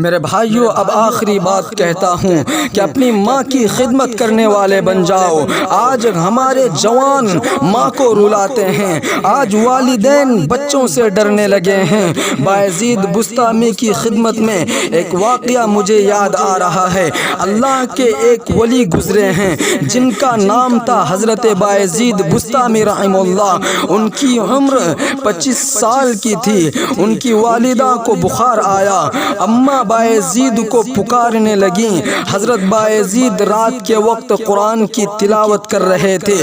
میرے بھائیوں، اب آخری بات کہتا ہوں کہ اپنی ماں کی خدمت کرنے والے بن جاؤ۔ آج ہمارے جوان ماں کو رلاتے ہیں، آج والدین بچوں سے ڈرنے لگے ہیں۔ بایزید بسطامی کی خدمت میں ایک واقعہ مجھے یاد آ رہا ہے۔ اللہ کے ایک ولی گزرے ہیں جن کا نام تھا حضرت بایزید بسطامی رحمہ اللہ۔ ان کی عمر 25 سال کی تھی۔ ان کی والدہ کو بخار آیا۔ اماں بایزید کو پکارنے لگیں۔ حضرت بایزید رات کے وقت قرآن کی تلاوت کر رہے تھے۔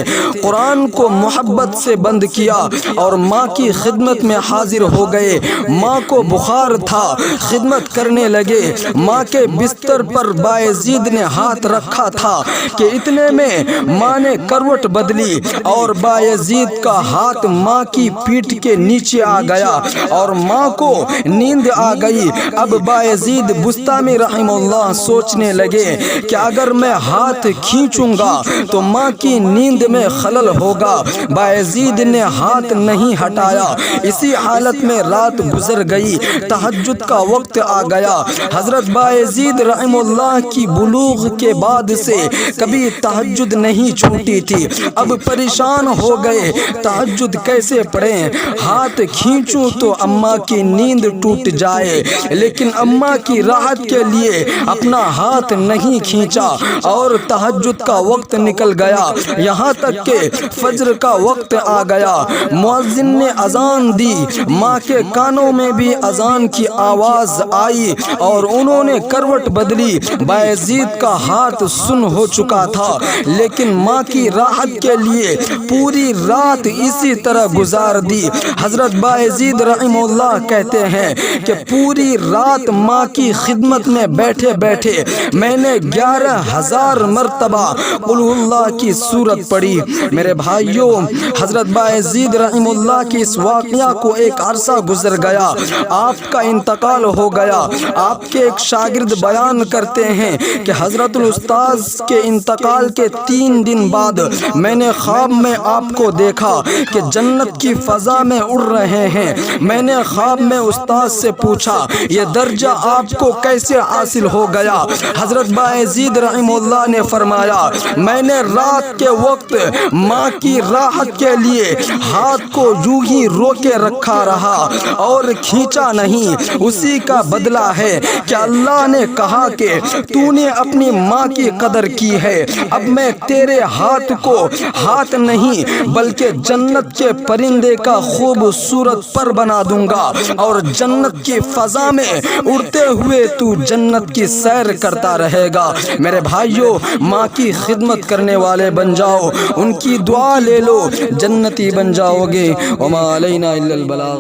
قرآن کو محبت سے بند کیا اور ماں کی خدمت میں حاضر ہو گئے۔ ماں کو بخار تھا، خدمت کرنے لگے۔ ماں کے بستر پر بایزید نے ہاتھ رکھا تھا کہ اتنے میں ماں نے کروٹ بدلی اور بایزید کا ہاتھ ماں کی پیٹھ کے نیچے آ گیا اور ماں کو نیند آ گئی۔ اب بایزید بسطامی رحمہ اللہ سوچنے لگے کہ اگر میں ہاتھ کھینچوں گا تو ماں کی نیند میں خلل ہوگا۔ بایزید نے ہاتھ نہیں ہٹایا۔ اسی حالت میں رات گزر گئی، تہجد کا وقت آ گیا۔ حضرت بایزید رحمہ اللہ کی بلوغ کے بعد سے کبھی تہجد نہیں چھوٹی تھی۔ اب پریشان ہو گئے، تہجد کیسے پڑھیں؟ ہاتھ کھینچوں تو اماں کی نیند ٹوٹ جائے، لیکن اماں کی راحت کے لیے اپنا ہاتھ نہیں کھینچا اور تہجد کا وقت نکل گیا۔ یہاں تک کہ فجر کا وقت آ گیا۔ مؤذن نے اذان دی، ماں کے کانوں میں بھی اذان کی آواز آئی اور انہوں نے کروٹ بدلی۔ بایزید کا ہاتھ سن ہو چکا تھا، لیکن ماں کی راحت کے لیے پوری رات اسی طرح گزار دی۔ حضرت بایزید رحمہ اللہ کہتے ہیں کہ پوری رات ماں کی خدمت میں بیٹھے بیٹھے میں نے 11,000 مرتبہ قل اللہ کی سورت پڑھی۔ میرے بھائیوں، حضرت بایزید رحمہ اللہ کی اس واقعہ کو ایک عرصہ گزر گیا، آپ کا انتقال ہو گیا۔ آپ کے ایک شاگرد بیان کرتے ہیں کہ حضرت الاستاذ کے انتقال کے 3 دن بعد میں نے خواب میں آپ کو دیکھا کہ جنت کی فضا میں اڑ رہے ہیں۔ میں نے خواب میں استاد سے پوچھا یہ درجہ آپ کو کیسے حاصل ہو گیا؟ حضرت بایزید رحمہ اللہ نے فرمایا میں نے رات کے وقت ماں کی راحت کے لیے ہاتھ کو یوں ہی روکے رکھا رہا اور کھینچا نہیں۔ اسی کا بدلہ ہے کہ اللہ نے کہا کہ تو نے اپنی ماں کی قدر کی ہے، اب میں تیرے ہاتھ کو ہاتھ نہیں بلکہ جنت کے پرندے کا خوبصورت پر بنا دوں گا اور جنت کی فضا میں اڑتے ہوئے تو جنت کی سیر کرتا رہے گا۔ میرے بھائیوں، ماں کی خدمت کرنے والے بن جاؤ، ان کی دعا لے لو، جنتی بن جاؤ گے۔ وما علینا الا البلاغ۔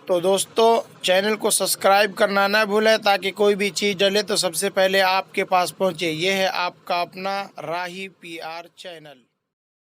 تو دوستو، چینل کو سبسکرائب کرنا نہ بھولیں تاکہ کوئی بھی چیز ڈلے تو سب سے پہلے آپ کے پاس پہنچے۔ یہ ہے آپ کا اپنا راہی PR چینل۔